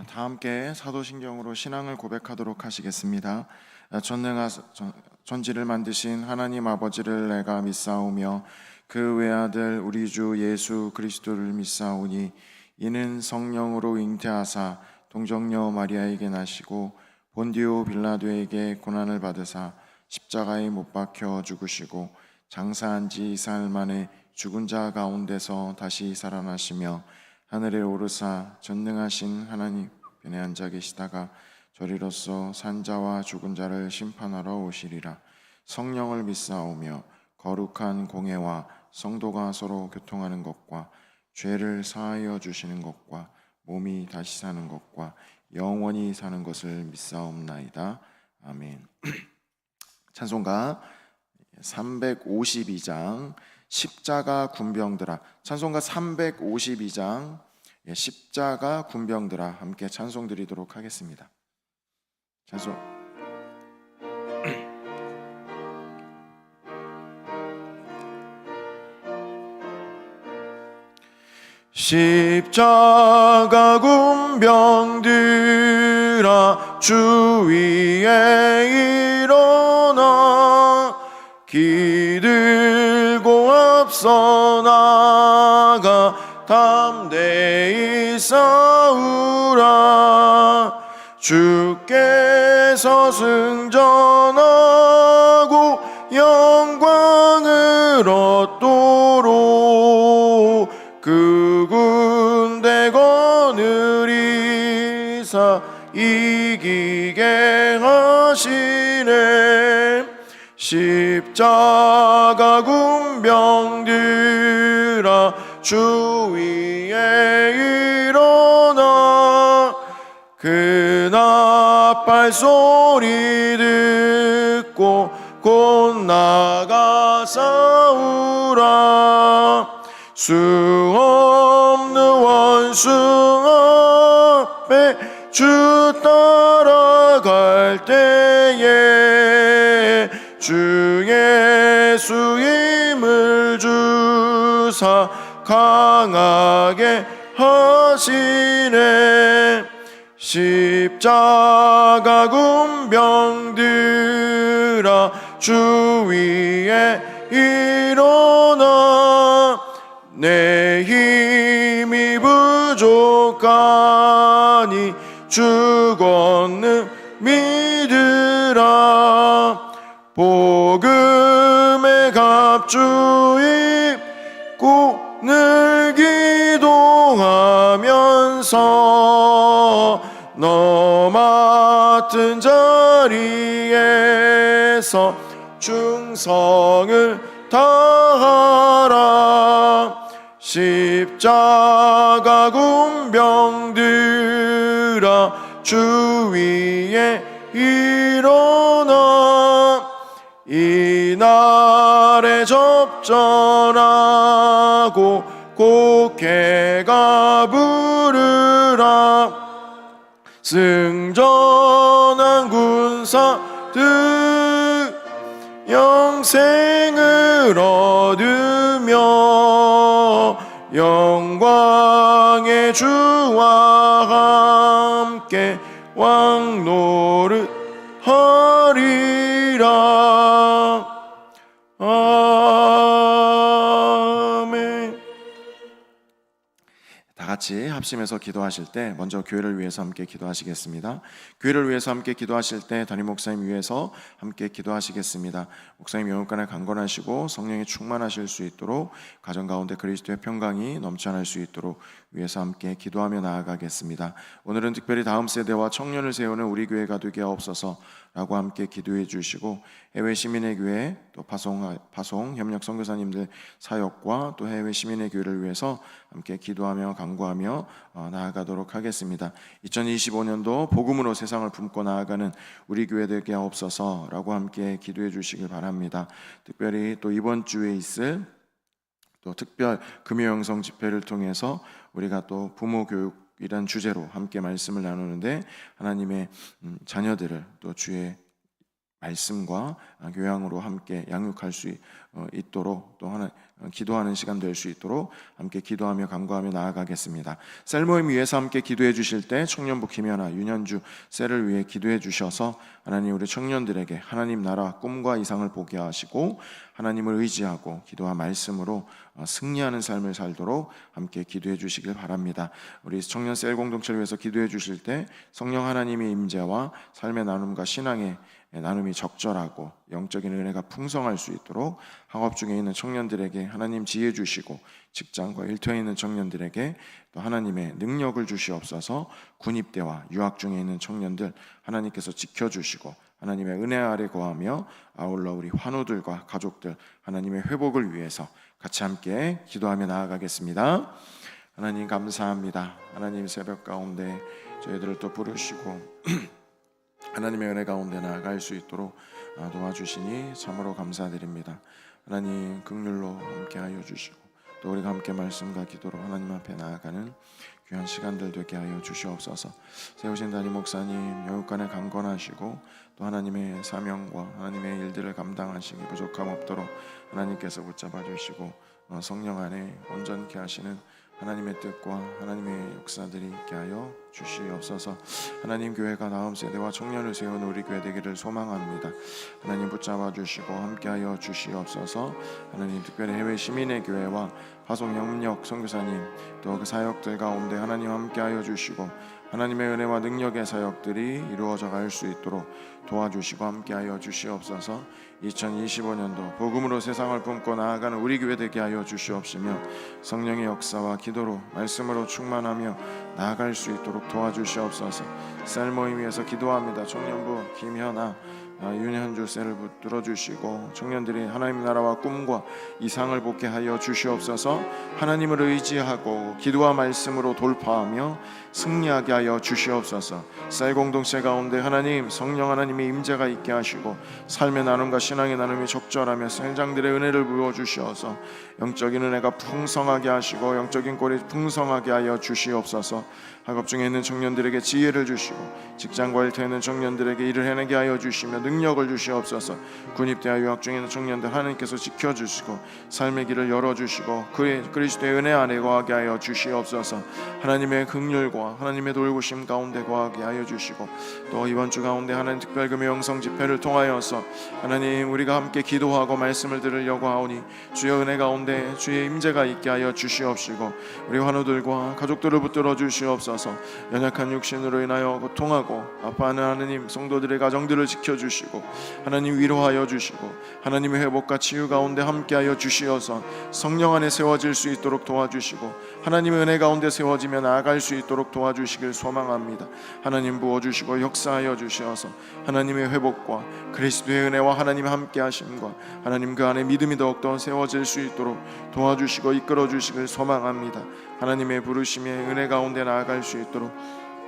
다 함께 사도신경으로 신앙을 고백하도록 하시겠습니다. 전지를 만드신 하나님 아버지를 내가 믿사오며 그 외아들 우리 주 예수 그리스도를 믿사오니 이는 성령으로 잉태하사 동정녀 마리아에게 나시고 본디오 빌라도에게 고난을 받으사 십자가에 못 박혀 죽으시고 장사한 지 4일 만에 죽은 자 가운데서 다시 살아나시며 하늘에 오르사 전능하신 하나님 편에 앉아 계시다가 저리로서 산자와 죽은 자를 심판하러 오시리라. 성령을 믿사오며 거룩한 공회와 성도가 서로 교통하는 것과 죄를 사하여 주시는 것과 몸이 다시 사는 것과 영원히 사는 것을 믿사옵나이다. 아멘. 찬송가 352장 십자가 군병들아, 찬송가 352장 십자가 군병들아 함께 찬송 드리도록 하겠습니다. 찬송 십자가 군병들아 주 위에 일어나 기들고 앞서 나가 담대히 싸우라. 주께서 승전하고 영광을 얻도록 그 군대 거느리사 이기게 하시네. 십자가 군병들아 주 위에 일어나 그 나팔 소리 듣고 곧 나가 싸우라. 수 없는 원수 앞에 주 따라갈 때에 주 예수 힘을 주사 강하게 하시네. 십자가 군병들아 주 위에 일어나 내 힘이 부족하니 주 권능 믿으라. 복음의 갑주 입고 늘 기도하면서 너 맡은 자리에서 충성을 다하라. 십자가 군병들아 주 위에 일어나 이날에 접전하고 곡해가 부르라. 승전한 군사들 영생을 얻으며 영광의 주와 함께 왕노릇 하리라. 아멘. 다 같이 합심해서 기도하실 때 먼저 교회를 위해서 함께 기도하시겠습니다. 교회를 위해서 함께 기도하실 때 담임 목사님 위해서 함께 기도하시겠습니다. 목사님 영육간에 강건하시고 성령이 충만하실 수 있도록 가정 가운데 그리스도의 평강이 넘쳐날 수 있도록 위해서 함께 기도하며 나아가겠습니다. 오늘은 특별히 다음 세대와 청년을 세우는 우리 교회가 되게 하옵소서라고 함께 기도해 주시고 해외 시민의 교회 또 파송 협력 선교사님들 사역과 또 해외 시민의 교회를 위해서 함께 기도하며 간구하며 나아가도록 하겠습니다. 2025년도 복음으로 세상을 품고 나아가는 우리 교회 되게 하옵소서라고 함께 기도해 주시길 바랍니다. 특별히 또 이번 주에 있을 또 특별 금요영성 집회를 통해서 우리가 또 부모 교육이란 주제로 함께 말씀을 나누는데 하나님의 자녀들을 또 주의 말씀과 교양으로 함께 양육할 수 있도록 또 기도하는 시간 될 수 있도록 함께 기도하며 간구하며 나아가겠습니다. 셀 모임 위해서 함께 기도해 주실 때 청년부 김연아, 윤현주 셀을 위해 기도해 주셔서 하나님 우리 청년들에게 하나님 나라 꿈과 이상을 보게 하시고 하나님을 의지하고 기도와 말씀으로 승리하는 삶을 살도록 함께 기도해 주시길 바랍니다. 우리 청년 셀 공동체를 위해서 기도해 주실 때 성령 하나님의 임재와 삶의 나눔과 신앙의 나눔이 적절하고 영적인 은혜가 풍성할 수 있도록 학업 중에 있는 청년들에게 하나님 지혜 주시고 직장과 일터에 있는 청년들에게 또 하나님의 능력을 주시옵소서. 군입대와 유학 중에 있는 청년들 하나님께서 지켜주시고 하나님의 은혜 아래 거하며 아울러 우리 환우들과 가족들 하나님의 회복을 위해서 같이 함께 기도하며 나아가겠습니다. 하나님 감사합니다. 하나님 새벽 가운데 저희들을 또 부르시고 하나님의 은혜 가운데 나아갈 수 있도록 도와주시니 참으로 감사드립니다. 하나님 긍휼로 함께하여 주시고 또 우리가 함께 말씀과 기도로 하나님 앞에 나아가는 귀한 시간들 되게 하여 주시옵소서. 세우신 담임 목사님 여육간에 강건하시고 또 하나님의 사명과 하나님의 일들을 감당하시기 부족함 없도록 하나님께서 붙잡아 주시고 성령 안에 온전케 하시는 하나님의 뜻과 하나님의 역사들이 있게 하여 주시옵소서. 하나님 교회가 다음 세대와 청년을 세우는 우리 교회 되기를 소망합니다. 하나님 붙잡아 주시고 함께하여 주시옵소서. 하나님 특별히 해외 시민의 교회와 파송 협력 선교사님 또 그 사역들 가운데 하나님 함께하여 주시고 하나님의 은혜와 능력의 사역들이 이루어져 갈 수 있도록 도와주시고 함께하여 주시옵소서. 2025년도 복음으로 세상을 품고 나아가는 우리 교회 되게 하여 주시옵시며 성령의 역사와 기도로 말씀으로 충만하며 나아갈 수 있도록 도와주시옵소서. 셀 모임 위해서 기도합니다. 청년부 김현아 윤현주 셀을 붙들어 주시고 청년들이 하나님 나라와 꿈과 이상을 보게 하여 주시옵소서. 하나님을 의지하고 기도와 말씀으로 돌파하며 승리하게 하여 주시옵소서. 셀 공동체 가운데 하나님 성령 하나님의 임재가 있게 하시고 삶의 나눔과 신앙의 나눔이 적절하며 생장들의 은혜를 부어 주시어서 영적인 은혜가 풍성하게 하시고 영적인 꼴이 풍성하게 하여 주시옵소서. 학업 중에 있는 청년들에게 지혜를 주시고 직장과 일터에 있는 청년들에게 일을 해내게 하여 주시며 능력을 주시옵소서. 군입대와 유학 중에 있는 청년들 하나님께서 지켜주시고 삶의 길을 열어주시고 그리스도의 은혜 안에 거하게 하여 주시옵소서. 하나님의 긍휼과 하나님의 돌보심 가운데 거하게 하여 주시고 또 이번 주 가운데 하나님 특별금요 영성 집회를 통하여서 하나님 우리가 함께 기도하고 말씀을 들으려고 하오니 주의 은혜 가운데 주의 임재가 있게 하여 주시옵시고 우리 환우들과 가족들을 붙들어 주시옵소서. 연약한 육신으로 인하여 고통하고 아파하는 하나님 성도들의 가정들을 지켜주시고 하나님 위로하여 주시고 하나님의 회복과 치유 가운데 함께하여 주시어서 성령 안에 세워질 수 있도록 도와주시고 하나님의 은혜 가운데 세워지며 나아갈 수 있도록 도와주시길 소망합니다. 하나님 부어주시고 역사하여 주시어서 하나님의 회복과 그리스도의 은혜와 하나님의 함께하심과 하나님 그 안에 믿음이 더욱더 세워질 수 있도록 도와주시고 이끌어 주시길 소망합니다. 하나님의 부르심의 은혜 가운데 나아갈 수 있도록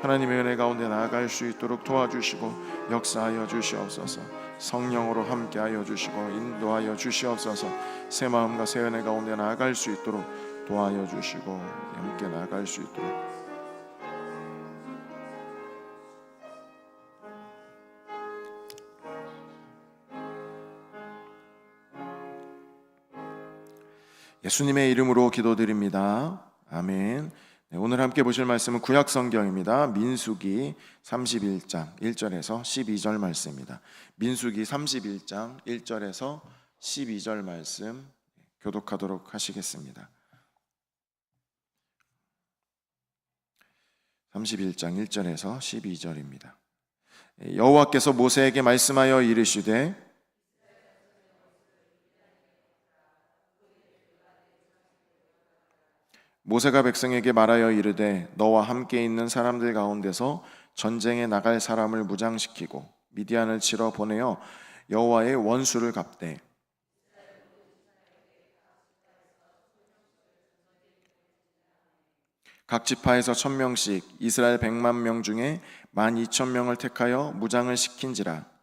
하나님의 은혜 가운데 나아갈 수 있도록 도와주시고 역사하여 주시옵소서. 성령으로 함께하여 주시고 인도하여 주시옵소서. 새 마음과 새 은혜 가운데 나아갈 수 있도록 도와여 주시고 함께 나아갈 수 있도록 예수님의 이름으로 기도드립니다. 아멘. 네, 오늘 함께 보실 말씀은 구약 성경입니다. 민수기 31장 1절에서 12절 말씀입니다. 민수기 31장 1절에서 12절 말씀 교독하도록 하시겠습니다. 31장 1절에서 12절입니다. 여호와께서 모세에게 말씀하여 이르시되 모세가 백성에게 말하여 이르되 너와 함께 있는 사람들 가운데서 전쟁에 나갈 사람을 무장시키고 미디안을 치러 보내어 여호와의 원수를 갚되 각 지파에서 1000명씩 이스라엘 100만 명 중에 12,000명을 택하여 무장을 시킨지라.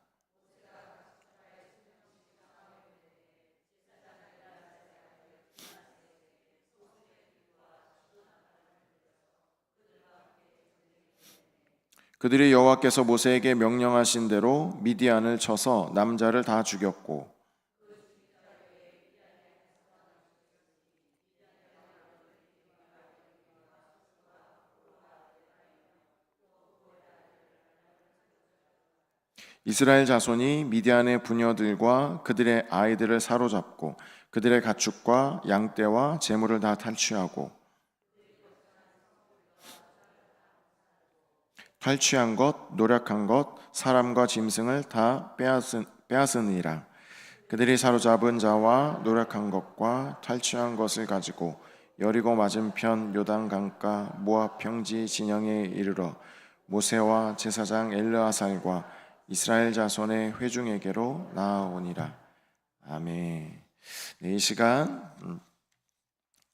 그들이 여호와께서 모세에게 명령하신 대로 미디안을 쳐서 남자를 다 죽였고 이스라엘 자손이 미디안의 부녀들과 그들의 아이들을 사로잡고 그들의 가축과 양떼와 재물을 다 탈취하고 탈취한 것, 노력한 것, 사람과 짐승을 다 빼앗으니라. 그들이 사로잡은 자와 노력한 것과 탈취한 것을 가지고 여리고 맞은편 요단 강가 모압 평지 진영에 이르러 모세와 제사장 엘르아살과 이스라엘 자손의 회중에게로 나아오니라. 아멘. 네, 이 시간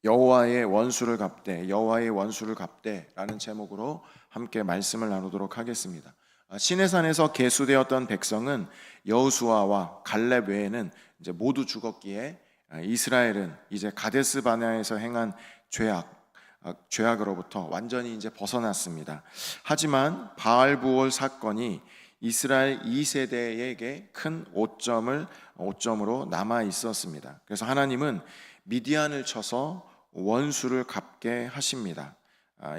여호와의 원수를 갚되라는 제목으로 함께 말씀을 나누도록 하겠습니다. 시내산에서 계수되었던 백성은 여호수아와 갈렙 외에는 이제 모두 죽었기에 이스라엘은 이제 가데스 바네아에서 행한 죄악으로부터 완전히 이제 벗어났습니다. 하지만 바알부올 사건이 이스라엘 2세대에게 큰 오점으로 남아 있었습니다. 그래서 하나님은 미디안을 쳐서 원수를 갚게 하십니다.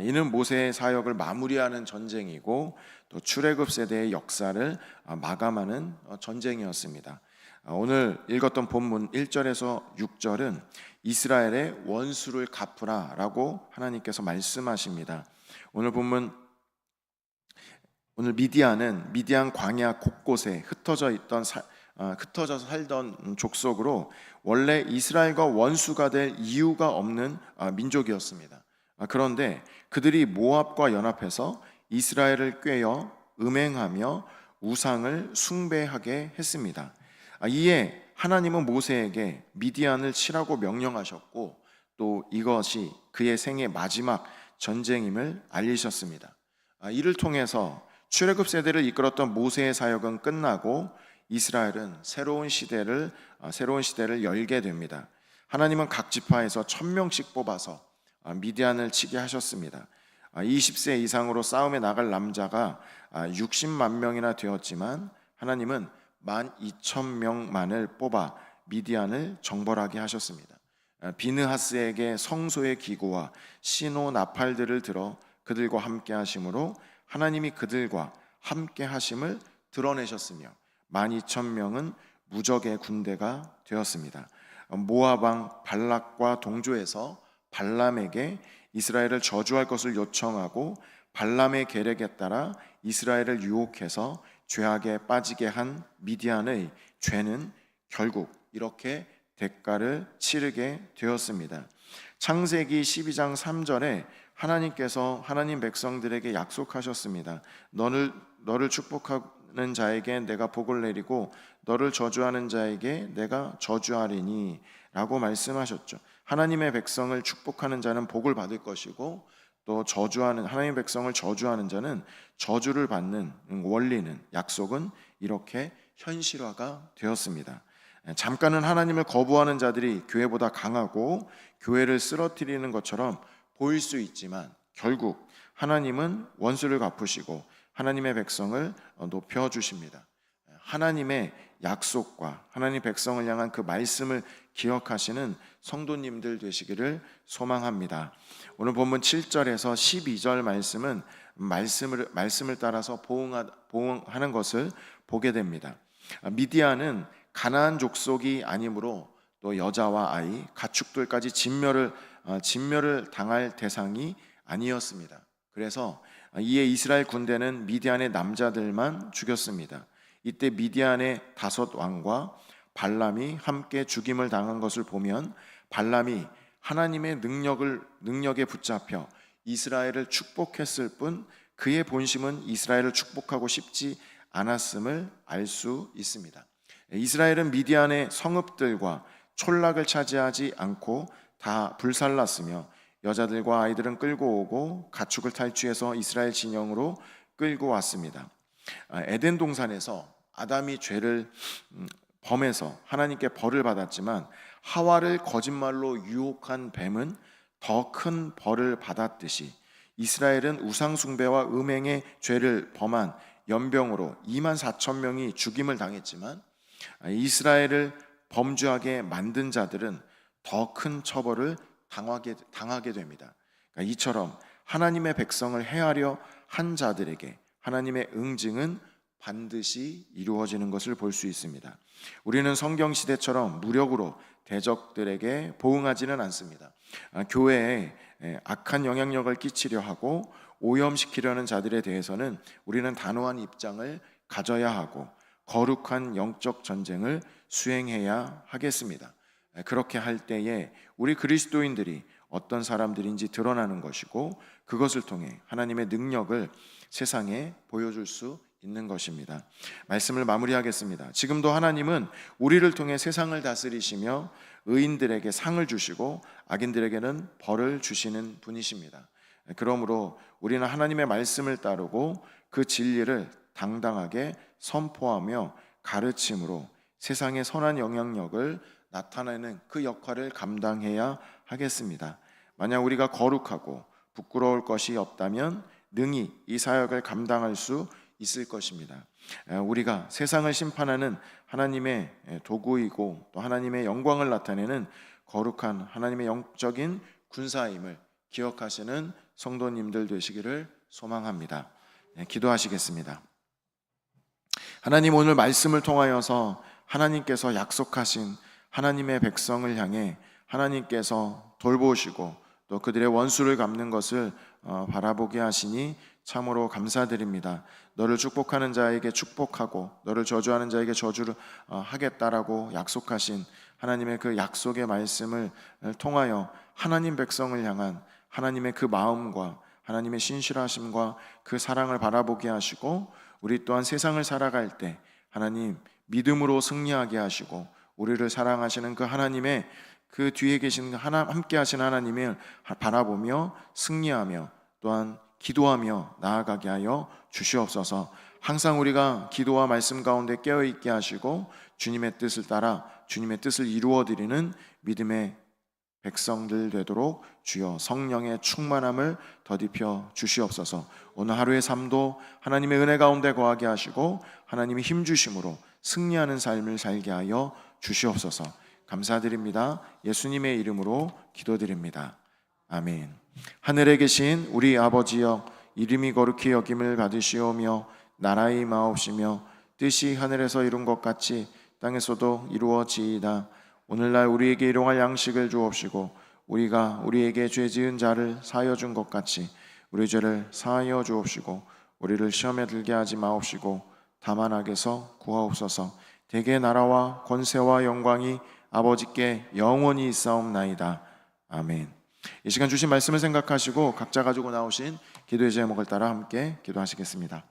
이는 모세의 사역을 마무리하는 전쟁이고 또 출애굽 세대의 역사를 마감하는 전쟁이었습니다. 오늘 읽었던 본문 1절에서 6절은 이스라엘의 원수를 갚으라라고 하나님께서 말씀하십니다. 오늘 미디안은 미디안 광야 곳곳에 흩어져서 살던 족속으로 원래 이스라엘과 원수가 될 이유가 없는 민족이었습니다. 그런데 그들이 모압과 연합해서 이스라엘을 꾀어 음행하며 우상을 숭배하게 했습니다. 이에 하나님은 모세에게 미디안을 치라고 명령하셨고 또 이것이 그의 생애 마지막 전쟁임을 알리셨습니다. 이를 통해서 출애굽 세대를 이끌었던 모세의 사역은 끝나고 이스라엘은 새로운 시대를 열게 됩니다. 하나님은 각 지파에서 1000명씩 뽑아서 미디안을 치게 하셨습니다. 20세 이상으로 싸움에 나갈 남자가 60만 명이나 되었지만 하나님은 12,000명만을 뽑아 미디안을 정벌하게 하셨습니다. 비느하스에게 성소의 기구와 신호 나팔들을 들어 그들과 함께 하심으로 하나님이 그들과 함께 하심을 드러내셨으며 12,000명은 무적의 군대가 되었습니다. 모압 왕 발락과 동조해서 발람에게 이스라엘을 저주할 것을 요청하고 발람의 계략에 따라 이스라엘을 유혹해서 죄악에 빠지게 한 미디안의 죄는 결국 이렇게 대가를 치르게 되었습니다. 창세기 12장 3절에 하나님께서 하나님 백성들에게 약속하셨습니다. 너를 축복하는 자에게 내가 복을 내리고 너를 저주하는 자에게 내가 저주하리니 라고 말씀하셨죠. 하나님의 백성을 축복하는 자는 복을 받을 것이고 또 하나님의 백성을 저주하는 자는 저주를 받는 원리는, 약속은 이렇게 현실화가 되었습니다. 잠깐은 하나님을 거부하는 자들이 교회보다 강하고 교회를 쓰러뜨리는 것처럼 보일 수 있지만 결국 하나님은 원수를 갚으시고 하나님의 백성을 높여주십니다. 하나님의 약속과 하나님 백성을 향한 그 말씀을 기억하시는 성도님들 되시기를 소망합니다. 오늘 본문 7절에서 12절 말씀은 말씀을 따라서 보응하는 것을 보게 됩니다. 미디안은 가나안 족속이 아니므로 또 여자와 아이, 가축들까지 진멸을 당할 대상이 아니었습니다. 그래서 이에 이스라엘 군대는 미디안의 남자들만 죽였습니다. 이때 미디안의 5왕과 발람이 함께 죽임을 당한 것을 보면 발람이 하나님의 능력에 붙잡혀 이스라엘을 축복했을 뿐 그의 본심은 이스라엘을 축복하고 싶지 않았음을 알 수 있습니다. 이스라엘은 미디안의 성읍들과 촌락을 차지하지 않고 다 불살랐으며 여자들과 아이들은 끌고 오고 가축을 탈취해서 이스라엘 진영으로 끌고 왔습니다. 에덴 동산에서 아담이 죄를 범해서 하나님께 벌을 받았지만 하와를 거짓말로 유혹한 뱀은 더 큰 벌을 받았듯이 이스라엘은 우상숭배와 음행의 죄를 범한 연병으로 24,000명이 죽임을 당했지만 이스라엘을 범죄하게 만든 자들은 더 큰 처벌을 당하게 됩니다. 그러니까 이처럼 하나님의 백성을 해하려 한 자들에게 하나님의 응징은 반드시 이루어지는 것을 볼 수 있습니다. 우리는 성경 시대처럼 무력으로 대적들에게 보응하지는 않습니다. 교회에 악한 영향력을 끼치려 하고 오염시키려는 자들에 대해서는 우리는 단호한 입장을 가져야 하고 거룩한 영적 전쟁을 수행해야 하겠습니다. 그렇게 할 때에 우리 그리스도인들이 어떤 사람들인지 드러나는 것이고, 그것을 통해 하나님의 능력을 세상에 보여줄 수 있는 것입니다. 말씀을 마무리하겠습니다. 지금도 하나님은 우리를 통해 세상을 다스리시며 의인들에게 상을 주시고 악인들에게는 벌을 주시는 분이십니다. 그러므로 우리는 하나님의 말씀을 따르고 그 진리를 당당하게 선포하며 가르침으로 세상의 선한 영향력을 나타내는 그 역할을 감당해야 하겠습니다. 만약 우리가 거룩하고 부끄러울 것이 없다면 능히 이 사역을 감당할 수 있을 것입니다. 우리가 세상을 심판하는 하나님의 도구이고 또 하나님의 영광을 나타내는 거룩한 하나님의 영적인 군사임을 기억하시는 성도님들 되시기를 소망합니다. 기도하시겠습니다. 하나님, 오늘 말씀을 통하여서 하나님께서 약속하신 하나님의 백성을 향해 하나님께서 돌보시고 또 그들의 원수를 갚는 것을 바라보게 하시니 참으로 감사드립니다. 너를 축복하는 자에게 축복하고 너를 저주하는 자에게 저주를 하겠다라고 약속하신 하나님의 그 약속의 말씀을 통하여 하나님 백성을 향한 하나님의 그 마음과 하나님의 신실하심과 그 사랑을 바라보게 하시고, 우리 또한 세상을 살아갈 때 하나님 믿음으로 승리하게 하시고, 우리를 사랑하시는 그 하나님의 그 뒤에 계신 함께 하신 하나님을 바라보며 승리하며 또한 기도하며 나아가게 하여 주시옵소서. 항상 우리가 기도와 말씀 가운데 깨어있게 하시고 주님의 뜻을 따라 주님의 뜻을 이루어드리는 믿음의 백성들 되도록 주여 성령의 충만함을 더딥혀 주시옵소서. 오늘 하루의 삶도 하나님의 은혜 가운데 거하게 하시고 하나님의 힘 주심으로 승리하는 삶을 살게 하여 주시옵소서. 감사드립니다. 예수님의 이름으로 기도드립니다. 아멘. 하늘에 계신 우리 아버지여, 이름이 거룩히 여김을 받으시오며 나라의 마옵시며 뜻이 하늘에서 이룬 것 같이 땅에서도 이루어지이다. 오늘날 우리에게 일용할 양식을 주옵시고 우리가 우리에게 죄 지은 자를 사하여 준 것 같이 우리 죄를 사하여 주옵시고 우리를 시험에 들게 하지 마옵시고 다만 악에서 구하옵소서. 대개 나라와 권세와 영광이 아버지께 영원히 있사옵나이다. 아멘. 이 시간 주신 말씀을 생각하시고 각자 가지고 나오신 기도의 제목을 따라 함께 기도하시겠습니다.